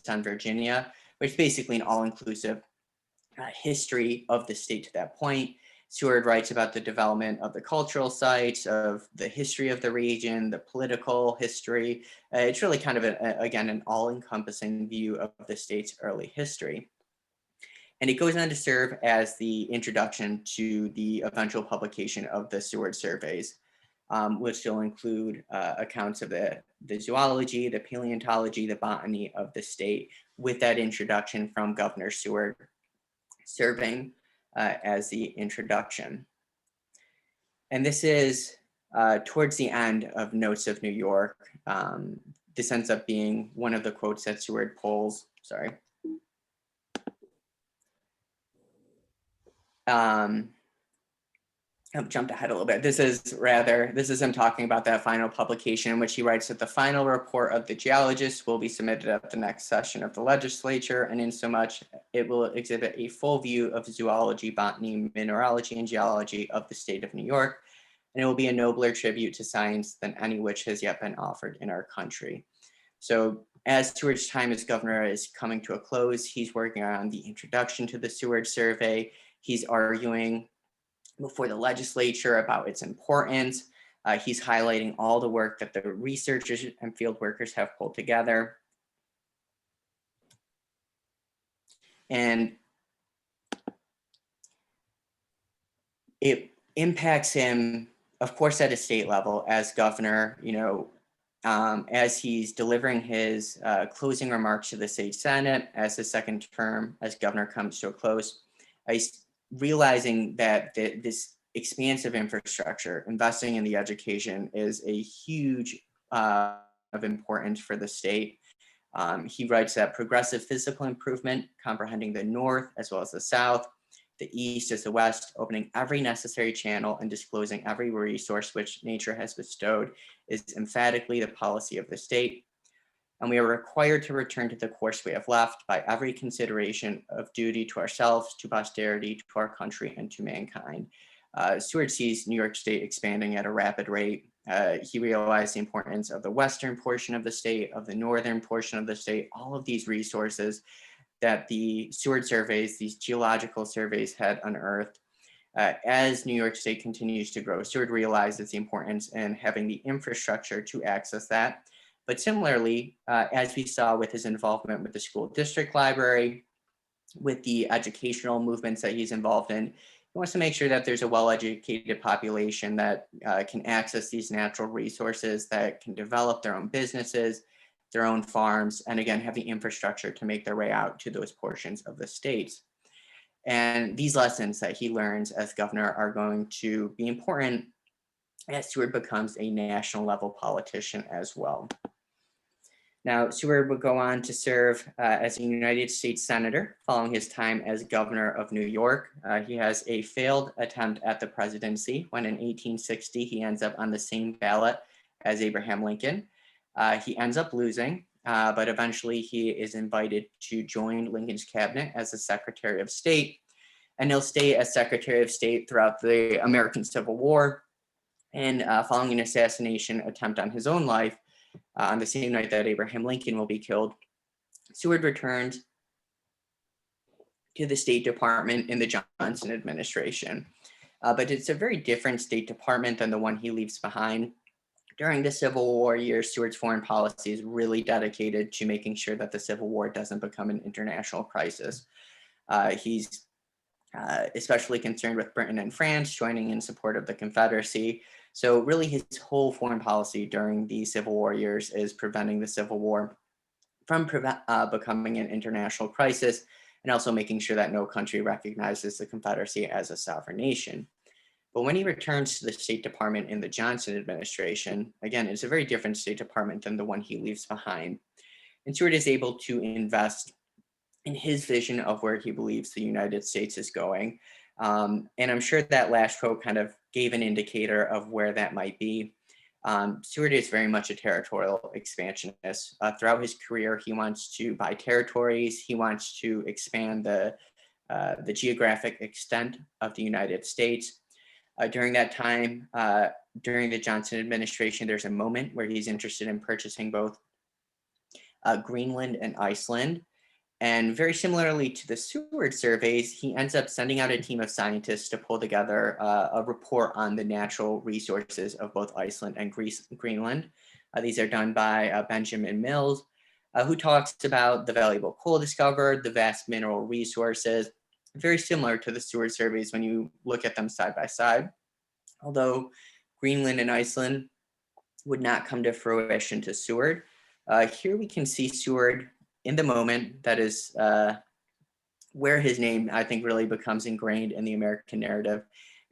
on Virginia, which is basically an all-inclusive history of the state to that point. Seward writes about the development of the cultural sites, of the history of the region, the political history. It's really kind of, again, an all-encompassing view of the state's early history. And it goes on to serve as the introduction to the eventual publication of the Seward surveys, which will include accounts of the zoology, the paleontology, the botany of the state, with that introduction from Governor Seward serving as the introduction. And this is towards the end of Notes of New York. This ends up being one of the quotes that Seward pulls, sorry. I've jumped ahead a little bit. This is him talking about that final publication, in which he writes that the final report of the geologists will be submitted at the next session of the legislature, and in so much it will exhibit a full view of zoology, botany, mineralogy, and geology of the state of New York, and it will be a nobler tribute to science than any which has yet been offered in our country. So as Seward's time as governor is coming to a close, he's working on the introduction to the Seward survey. He's arguing before the legislature about its importance. He's highlighting all the work that the researchers and field workers have pulled together. And it impacts him, of course, at a state level as governor, as he's delivering his closing remarks to the state Senate as his second term as governor comes to a close. He's realizing that this expansive infrastructure, investing in the education, is a huge of importance for the state. He writes that progressive physical improvement, comprehending the North as well as the South, the East as the West, opening every necessary channel and disclosing every resource which nature has bestowed, is emphatically the policy of the state. And we are required to return to the course we have left by every consideration of duty to ourselves, to posterity, to our country, and to mankind. Seward sees New York State expanding at a rapid rate. He realized the importance of the western portion of the state, of the northern portion of the state, all of these resources that the Seward surveys, these geological surveys, had unearthed. As New York State continues to grow, Seward realizes the importance in having the infrastructure to access that. But similarly, as we saw with his involvement with the school district library, with the educational movements that he's involved in, he wants to make sure that there's a well-educated population that can access these natural resources, that can develop their own businesses, their own farms, and again, have the infrastructure to make their way out to those portions of the states. And these lessons that he learns as governor are going to be important as Seward becomes a national level politician as well. Now, Seward would go on to serve as a United States Senator following his time as governor of New York. He has a failed attempt at the presidency when in 1860 he ends up on the same ballot as Abraham Lincoln. He ends up losing, but eventually he is invited to join Lincoln's cabinet as the Secretary of State, and he'll stay as Secretary of State throughout the American Civil War. And following an assassination attempt on his own life, on the same night that Abraham Lincoln will be killed, Seward returned to the State Department in the Johnson administration. but it's a very different State Department than the one he leaves behind. During the Civil War years, Seward's foreign policy is really dedicated to making sure that the Civil War doesn't become an international crisis. He's especially concerned with Britain and France joining in support of the Confederacy. So really his whole foreign policy during the Civil War years is preventing the Civil War from becoming an international crisis, and also making sure that no country recognizes the Confederacy as a sovereign nation. But when he returns to the State Department in the Johnson administration, again, it's a very different State Department than the one he leaves behind. And Seward is able to invest in his vision of where he believes the United States is going. And I'm sure that last quote kind of gave an indicator of where that might be. Seward is very much a territorial expansionist. Throughout his career, he wants to buy territories. He wants to expand the geographic extent of the United States. During that time, during the Johnson administration, there's a moment where he's interested in purchasing both Greenland and Iceland. And very similarly to the Seward surveys, he ends up sending out a team of scientists to pull together a report on the natural resources of both Iceland and Greenland. These are done by Benjamin Mills, who talks about the valuable coal discovered, the vast mineral resources, very similar to the Seward surveys when you look at them side by side. Although Greenland and Iceland would not come to fruition to Seward, here we can see Seward in the moment. That is where his name, I think, really becomes ingrained in the American narrative,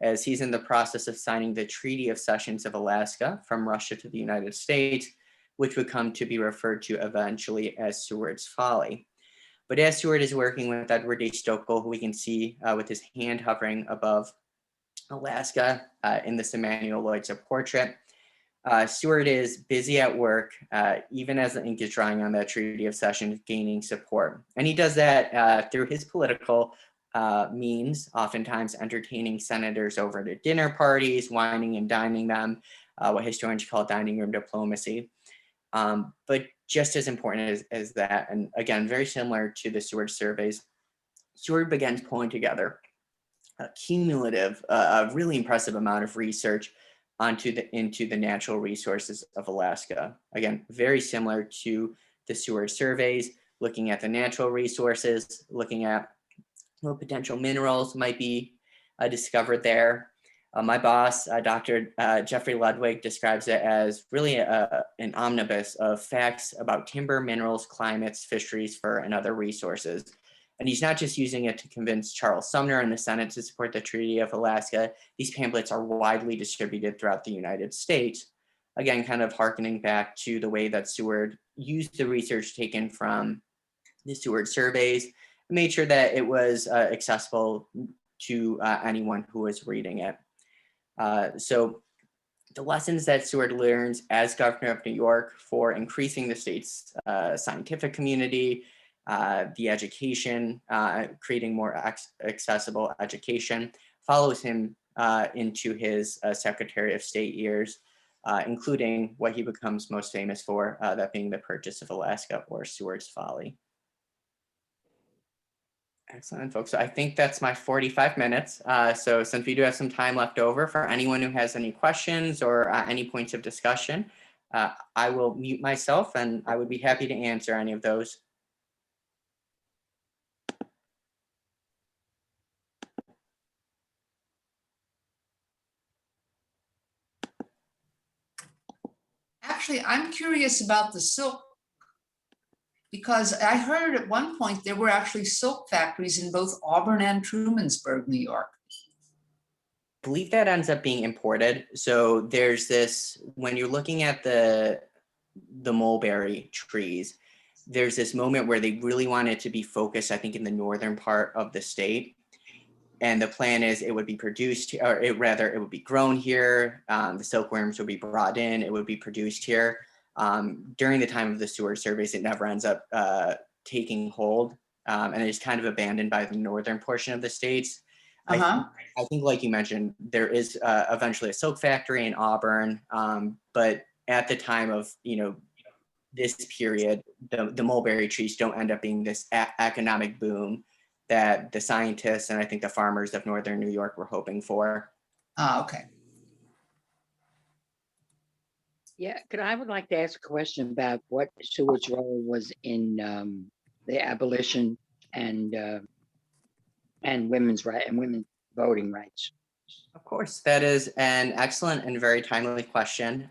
as he's in the process of signing the Treaty of Cessions of Alaska from Russia to the United States, which would come to be referred to eventually as Seward's Folly. But as Seward is working with Edward A. Stokel, who we can see with his hand hovering above Alaska in this Emanuel Lloyd's portrait, Seward is busy at work, even as the ink is drying on that Treaty of Cessions, gaining support. And he does that through his political means, oftentimes entertaining senators over to dinner parties, wining and dining them, what historians call dining room diplomacy. But just as important as that, and again, very similar to the Seward surveys, Seward begins pulling together a cumulative, a really impressive amount of research into the natural resources of Alaska. Again, very similar to the Seward surveys, looking at the natural resources, looking at what potential minerals might be discovered there. My boss, Dr. Jeffrey Ludwig, describes it as really an omnibus of facts about timber, minerals, climates, fisheries, fur, and other resources. And he's not just using it to convince Charles Sumner and the Senate to support the Treaty of Alaska. These pamphlets are widely distributed throughout the United States. Again, kind of hearkening back to the way that Seward used the research taken from the Seward surveys, made sure that it was accessible to anyone who was reading it. So the lessons that Seward learns as governor of New York for increasing the state's scientific community, the education, creating more accessible education, follows him into his Secretary of State years, including what he becomes most famous for, that being the purchase of Alaska, or Seward's Folly. Excellent, folks. So I think that's my 45 minutes. So since we do have some time left over, for anyone who has any questions or any points of discussion, I will mute myself and I would be happy to answer any of those. Actually, I'm curious about the silk, because I heard at one point there were actually silk factories in both Auburn and Trumansburg, New York. I believe that ends up being imported. So there's this, when you're looking at the mulberry trees, there's this moment where they really want it to be focused, I think, in the northern part of the state. And the plan is it would be produced, or it would be grown here. The silkworms would be brought in, it would be produced here. During the time of the Seward surveys, it never ends up taking hold, and it's kind of abandoned by the northern portion of the states. I think, like you mentioned, there is eventually a silk factory in Auburn, but at the time of this period, the mulberry trees don't end up being this economic boom that the scientists and I think the farmers of northern New York were hoping for. Okay. Yeah, I would like to ask a question about what Seward's role was in the abolition and women's right and women voting rights. Of course, that is an excellent and very timely question.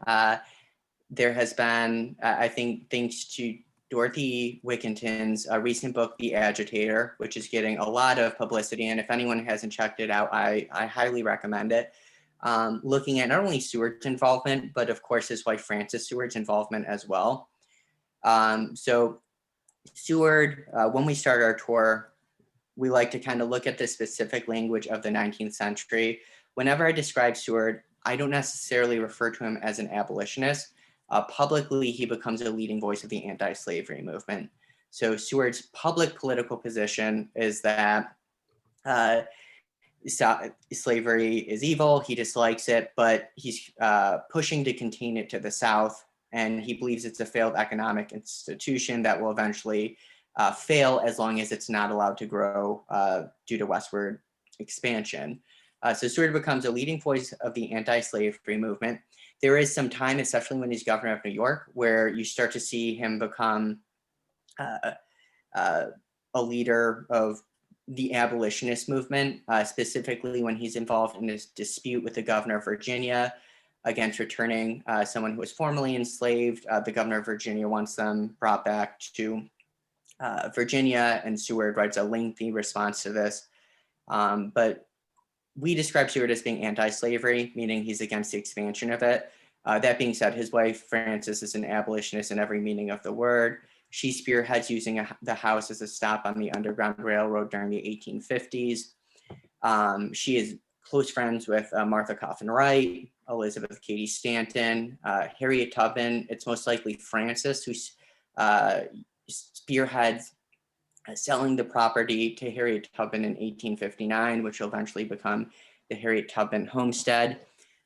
There has been, I think, thanks to Dorothy Wickinton's recent book, The Agitator, which is getting a lot of publicity. And if anyone hasn't checked it out, I highly recommend it. Looking at not only Seward's involvement, but of course his wife Frances Seward's involvement as well. So Seward, when we start our tour, we like to kind of look at the specific language of the 19th century. Whenever I describe Seward, I don't necessarily refer to him as an abolitionist. Publicly, he becomes a leading voice of the anti-slavery movement. So Seward's public political position is that slavery is evil, he dislikes it, but he's pushing to contain it to the South, and he believes it's a failed economic institution that will eventually fail as long as it's not allowed to grow due to westward expansion. So Seward becomes a leading voice of the anti-slavery movement. There is some time, especially when he's governor of New York, where you start to see him become a leader of the abolitionist movement, specifically when he's involved in this dispute with the governor of Virginia against returning someone who was formerly enslaved. The governor of Virginia wants them brought back to Virginia, and Seward writes a lengthy response to this. But we describe Seward as being anti-slavery, meaning he's against the expansion of it. That being said, his wife, Frances, is an abolitionist in every meaning of the word. She spearheads using the house as a stop on the Underground Railroad during the 1850s. She is close friends with Martha Coffin Wright, Elizabeth Cady Stanton, Harriet Tubman. It's most likely Frances who spearheads selling the property to Harriet Tubman in 1859, which will eventually become the Harriet Tubman homestead.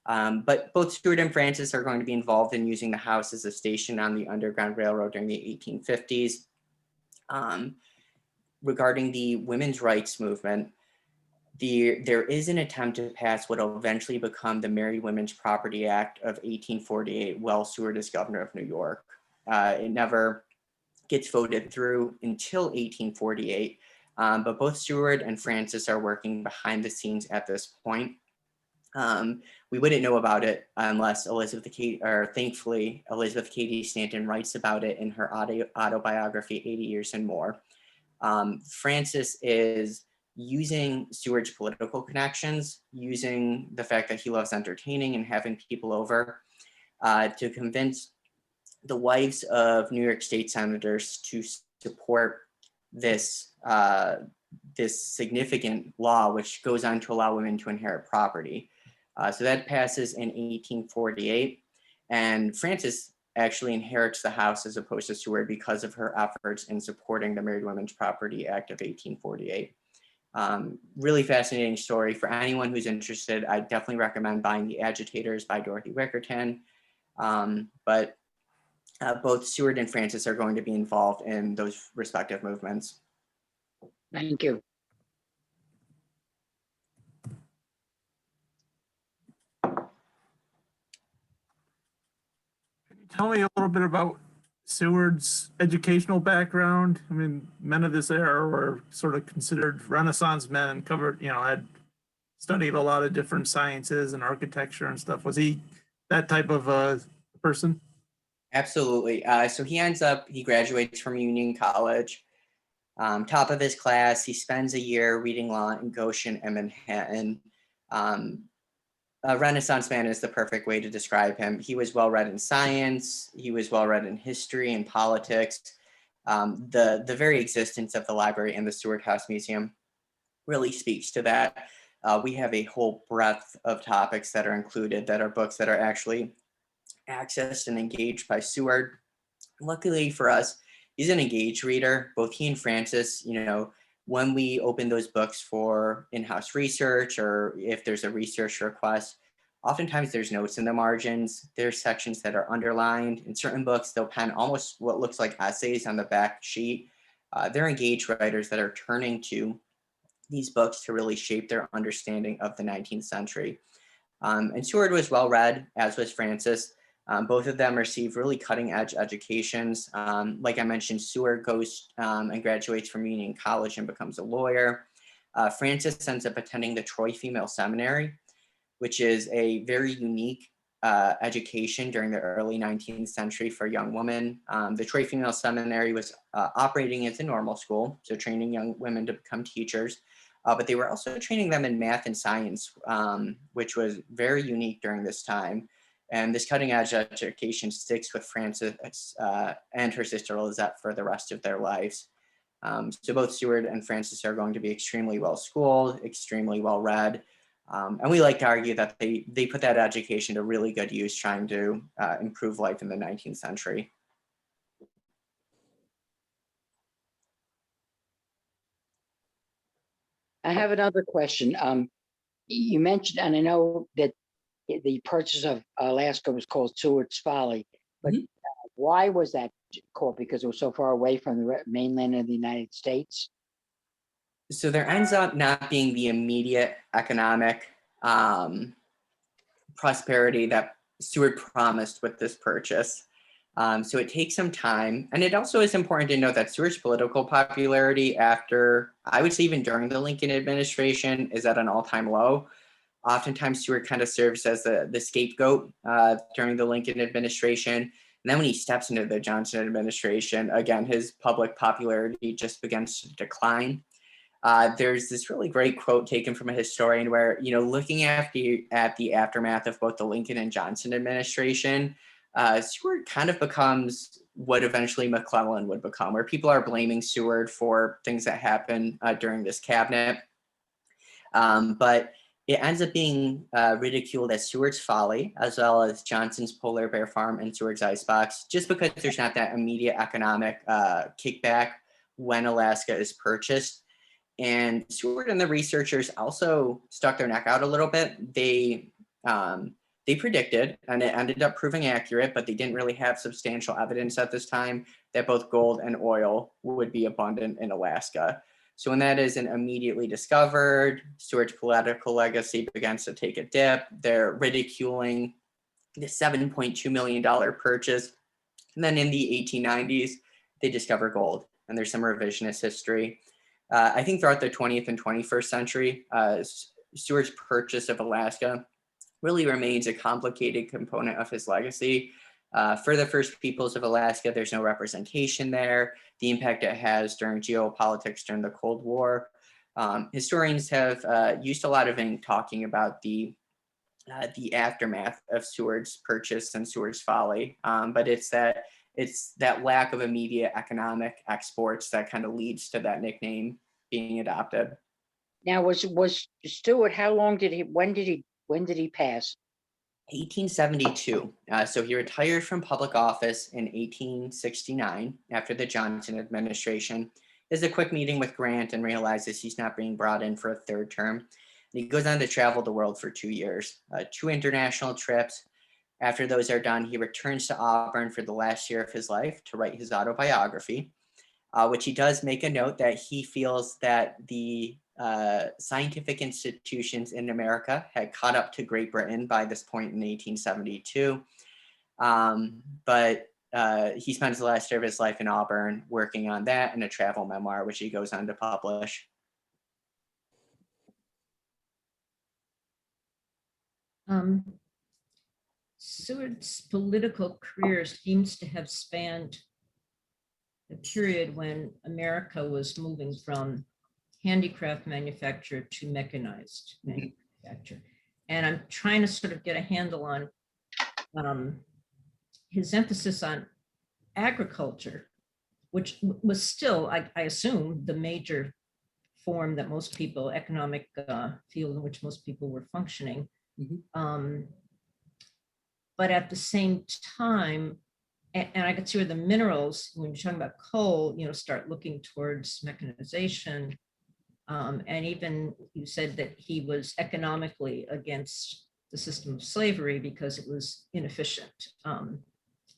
But both Seward and Frances are going to be involved in using the house as a station on the Underground Railroad during the 1850s. Regarding the women's rights movement, there is an attempt to pass what will eventually become the Married Women's Property Act of 1848 while Seward is governor of New York. It never gets voted through until 1848, but both Seward and Frances are working behind the scenes at this point. We wouldn't know about it unless thankfully, Elizabeth Cady Stanton writes about it in her autobiography, 80 Years and More. Frances is using Seward's political connections, using the fact that he loves entertaining and having people over to convince the wives of New York State senators to support this significant law, which goes on to allow women to inherit property. So that passes in 1848, and Frances actually inherits the house as opposed to Seward because of her efforts in supporting the Married Women's Property Act of 1848. Really fascinating story. For anyone who's interested, I definitely recommend buying The Agitators by Dorothy Wickerton. But both Seward and Frances are going to be involved in those respective movements. Thank you. Tell me a little bit about Seward's educational background. I mean, men of this era were sort of considered Renaissance men and covered, had studied a lot of different sciences and architecture and stuff. Was he that type of a person? Absolutely. So he graduates from Union College, top of his class. He spends a year reading law in Goshen and Manhattan. A Renaissance man is the perfect way to describe him. He was well read in science. He was well read in history and politics. The very existence of the library and the Seward House Museum really speaks to that. We have a whole breadth of topics that are included that are books that are actually accessed and engaged by Seward. Luckily for us, he's an engaged reader. Both he and Frances, when we open those books for in-house research or if there's a research request, oftentimes there's notes in the margins. There's sections that are underlined. In certain books, they'll pen almost what looks like essays on the back sheet. They're engaged writers that are turning to these books to really shape their understanding of the 19th century. And Seward was well read, as was Francis. Both of them received really cutting edge educations. Like I mentioned, Seward goes and graduates from Union College and becomes a lawyer. Francis ends up attending the Troy Female Seminary, which is a very unique education during the early 19th century for young women. The Troy Female Seminary was operating as a normal school, so training young women to become teachers, but they were also training them in math and science, which was very unique during this time. And this cutting edge education sticks with Frances and her sister Lizette for the rest of their lives. So both Seward and Francis are going to be extremely well schooled, extremely well read. And we like to argue that they put that education to really good use trying to improve life in the 19th century. I have another question. You mentioned, and I know that the purchase of Alaska was called Seward's Folly, but why was that called? Because it was so far away from the mainland of the United States? So there ends up not being the immediate economic prosperity that Seward promised with this purchase. So it takes some time. And it also is important to note that Seward's political popularity after, I would say even during the Lincoln administration, is at an all-time low. Oftentimes Seward kind of serves as the scapegoat during the Lincoln administration. And then when he steps into the Johnson administration, again, his public popularity just begins to decline. There's this really great quote taken from a historian where, looking at the aftermath of both the Lincoln and Johnson administration, Seward kind of becomes what eventually McClellan would become, where people are blaming Seward for things that happen during this cabinet. But it ends up being ridiculed as Seward's Folly, as well as Johnson's Polar Bear Farm and Seward's Icebox, just because there's not that immediate economic kickback when Alaska is purchased. And Seward and the researchers also stuck their neck out a little bit. They predicted, and it ended up proving accurate, but they didn't really have substantial evidence at this time that both gold and oil would be abundant in Alaska. So when that isn't immediately discovered, Seward's political legacy begins to take a dip. They're ridiculing the $7.2 million purchase. And then in the 1890s, they discover gold, and there's some revisionist history. I think throughout the 20th and 21st century, Seward's purchase of Alaska really remains a complicated component of his legacy. For the First Peoples of Alaska, there's no representation there. The impact it has during geopolitics during the Cold War. Historians have used a lot of ink talking about the aftermath of Seward's purchase and Seward's Folly, but it's that lack of immediate economic exports that kind of leads to that nickname being adopted. Now, was Stewart? How long did he? When did he pass? 1872. So he retired from public office in 1869 after the Johnson administration. There's a quick meeting with Grant and realizes he's not being brought in for a third term. And he goes on to travel the world for 2 years, 2 international trips. After those are done, he returns to Auburn for the last year of his life to write his autobiography, which he does make a note that he feels that the scientific institutions in America had caught up to Great Britain by this point in 1872. But he spends the last year of his life in Auburn working on that and a travel memoir, which he goes on to publish. Seward's political career seems to have spanned the period when America was moving from handicraft manufacture to mechanized manufacture. And I'm trying to sort of get a handle on his emphasis on agriculture, which was still, I assume, the major form that most people, economic field in which most people were functioning. But at the same time, and I could see where the minerals, when you're talking about coal, start looking towards mechanization. And even you said that he was economically against the system of slavery because it was inefficient,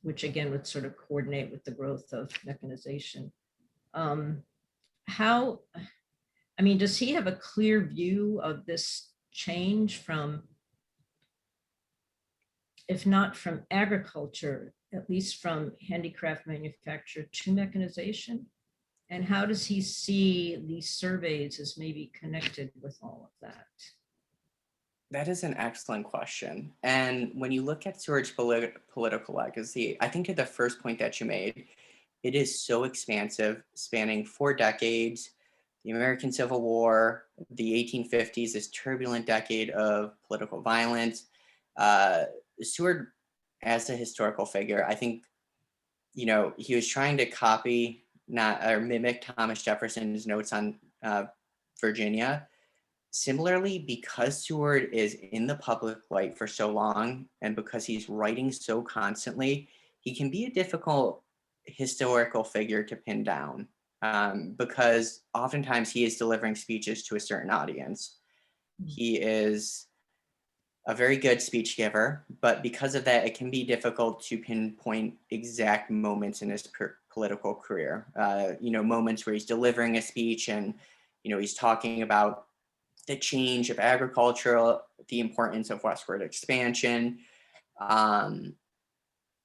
which again would sort of coordinate with the growth of mechanization. Does he have a clear view of this change from if not from agriculture, at least from handicraft manufacture to mechanization? And how does he see these surveys as maybe connected with all of that? That is an excellent question. And when you look at Seward's political legacy, I think at the first point that you made, it is so expansive, spanning 4 decades, the American Civil War, the 1850s, this turbulent decade of political violence. Seward, as a historical figure, I think, he was trying to copy, not or mimic Thomas Jefferson's notes on Virginia. Similarly, because Seward is in the public light for so long, and because he's writing so constantly, he can be a difficult historical figure to pin down, because oftentimes he is delivering speeches to a certain audience. He is a very good speech giver, but because of that, it can be difficult to pinpoint exact moments in his political career. Moments where he's delivering a speech and, he's talking about the change of agriculture, the importance of westward expansion.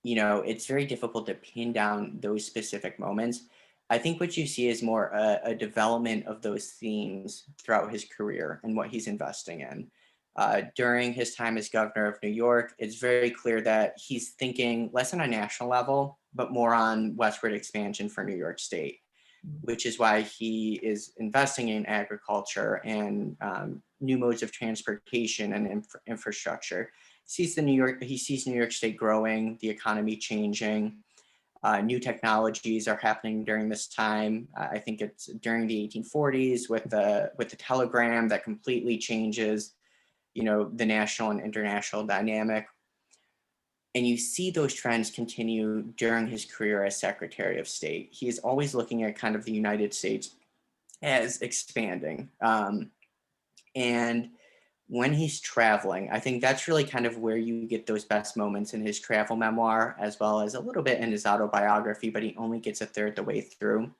It's very difficult to pin down those specific moments. I think what you see is more a development of those themes throughout his career and what he's investing in. During his time as governor of New York, it's very clear that he's thinking less on a national level, but more on westward expansion for New York State, which is why he is investing in agriculture and new modes of transportation and infrastructure. He sees New York State growing, the economy changing. New technologies are happening during this time. I think it's during the 1840s with the telegram that completely changes, the national and international dynamic. And you see those trends continue during his career as Secretary of State. He is always looking at kind of the United States as expanding. And when he's traveling, I think that's really kind of where you get those best moments in his travel memoir, as well as a little bit in his autobiography, but he only gets a third the way through,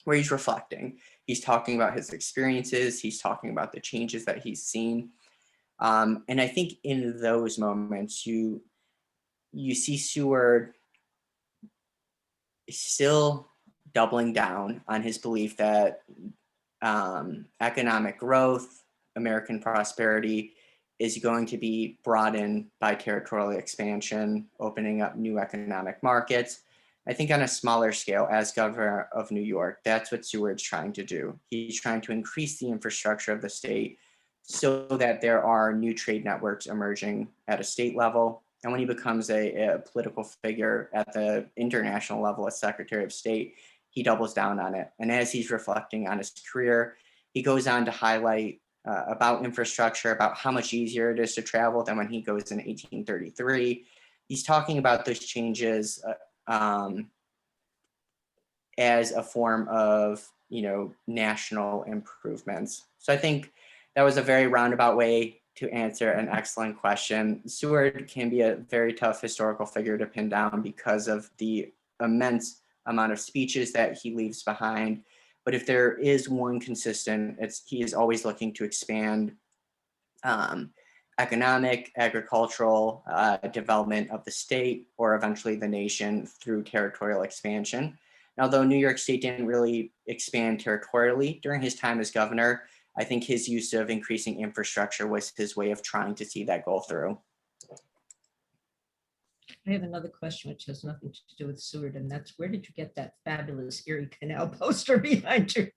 where he's reflecting. He's talking about his experiences. He's talking about the changes that he's seen. And I think in those moments, you see Seward still doubling down on his belief that economic growth, American prosperity is going to be brought in by territorial expansion, opening up new economic markets. I think on a smaller scale, as governor of New York, that's what Seward's trying to do. He's trying to increase the infrastructure of the state so that there are new trade networks emerging at a state level. And when he becomes a political figure at the international level as Secretary of State, he doubles down on it. And as he's reflecting on his career, he goes on to highlight about infrastructure, about how much easier it is to travel than when he goes in 1833. He's talking about those changes as a form of, national improvements. So I think that was a very roundabout way to answer an excellent question. Seward can be a very tough historical figure to pin down because of the immense amount of speeches that he leaves behind. But if there is one consistent, he is always looking to expand economic, agricultural development of the state, or eventually the nation through territorial expansion. And although New York State didn't really expand territorially during his time as governor, I think his use of increasing infrastructure was his way of trying to see that go through. I have another question which has nothing to do with Seward, and that's, where did you get that fabulous Erie Canal poster behind you?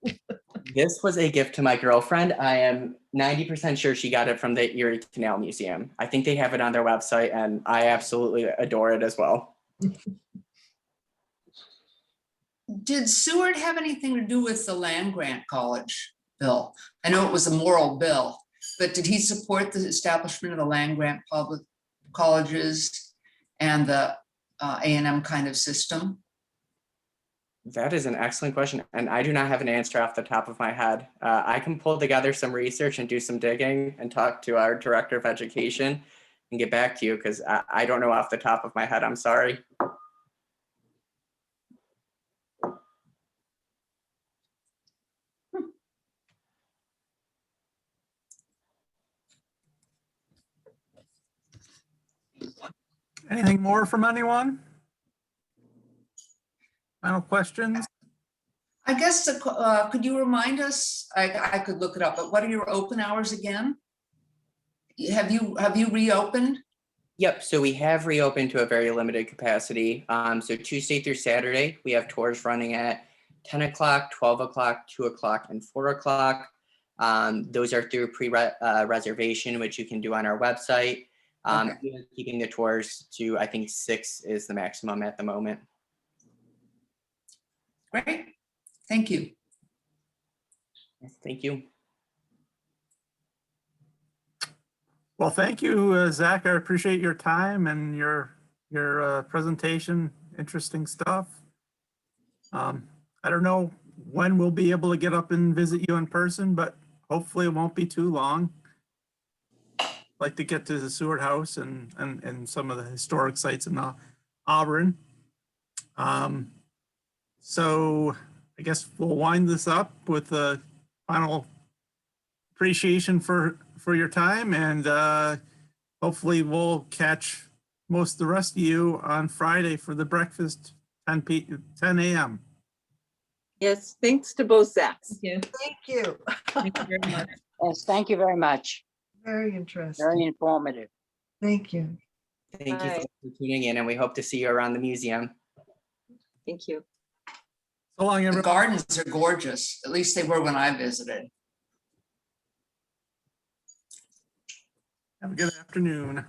This was a gift to my girlfriend. I am 90% sure she got it from the Erie Canal Museum. I think they have it on their website, and I absolutely adore it as well. Did Seward have anything to do with the land grant college bill? I know it was a moral bill, but did he support the establishment of the land grant public colleges and the A&M kind of system? That is an excellent question, and I do not have an answer off the top of my head. I can pull together some research and do some digging and talk to our director of education and get back to you, because I don't know off the top of my head. I'm sorry. Anything more from anyone? Final questions? I guess, could you remind us, I could look it up, but what are your open hours again? Have you reopened? Yep, so we have reopened to a very limited capacity. So Tuesday through Saturday, we have tours running at 10 o'clock, 12 o'clock, 2 o'clock, and 4 o'clock. Those are through pre-reservation, which you can do on our website. Okay. We are keeping the tours to, I think 6 is the maximum at the moment. Great, thank you. Thank you. Well, thank you, Zach. I appreciate your time and your presentation. Interesting stuff. I don't know when we'll be able to get up and visit you in person, but hopefully it won't be too long. I'd like to get to the Seward House and some of the historic sites in Auburn. So I guess we'll wind this up with a final appreciation for your time, and hopefully we'll catch most of the rest of you on Friday for the breakfast, 10 a.m. Yes, thanks to both Zachs. Thank you. Thank you. Thank you very much. Yes, thank you very much. Very Very interesting. informative. Thank you. Thank you Bye. for tuning in, and we hope to see you around the museum. Thank you. So long, The everyone. gardens are gorgeous, at least they were when I visited. Have a good afternoon.